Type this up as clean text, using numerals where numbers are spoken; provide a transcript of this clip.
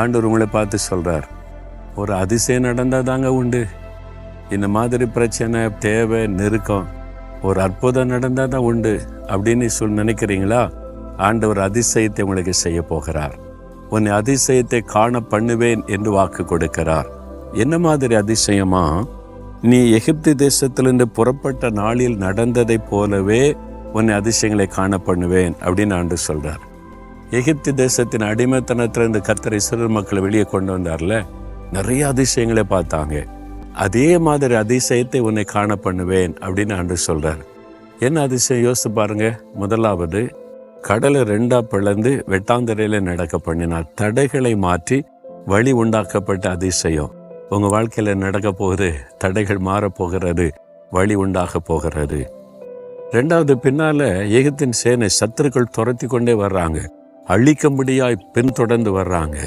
ஆண்டவர் உங்களை பார்த்து சொல்கிறார், ஒரு அதிசயம் நடந்தால் தாங்க உண்டு. இந்த மாதிரி பிரச்சனை, தேவை, நெருக்கம், ஒரு அற்புதம் நடந்தால் தான் உண்டு அப்படின்னு நினைக்கிறீங்களா? ஆண்டவர் அதிசயத்தை உங்களுக்கு செய்ய போகிறார். உன்னை அதிசயத்தை காண பண்ணுவேன் என்று வாக்கு கொடுக்கிறார். என்ன மாதிரி அதிசயமா? நீ எகிப்து தேசத்திலிருந்து புறப்பட்ட நாளில் நடந்ததை போலவே உன்னை அதிசயங்களை காண பண்ணுவேன் அப்படின்னு ஆண்டவர் சொல்றார். எகிப்து தேசத்தின் அடிமைத்தனத்திலிருந்து கர்த்தர் இஸ்ரவேல் மக்களை வெளியே கொண்டு வந்தார்ல, நிறைய அதிசயங்களை பார்த்தாங்க. அதே மாதிரி அதிசயத்தை உன்னை காண பண்ணுவேன் அப்படின்னு ஆண்டவர் சொல்றார். என்ன அதிசயம் யோசித்து பாருங்க. முதலாவது, கடலை 2 பிளந்து வெட்டாந்தரையில நடக்க பண்ணினார். தடைகளை மாற்றி வழி உண்டாக்கப்பட்ட அதிசயம். உங்க வாழ்க்கையில நடக்க போகுது. தடைகள் மாறப்போகிறது, வழி உண்டாக போகிறது. 2வது, பின்னால எகிப்தின் சேனை சத்துருக்கள் துரத்தி கொண்டே வர்றாங்க. அழிக்கும்படியாய் பின்தொடர்ந்து வர்றாங்க.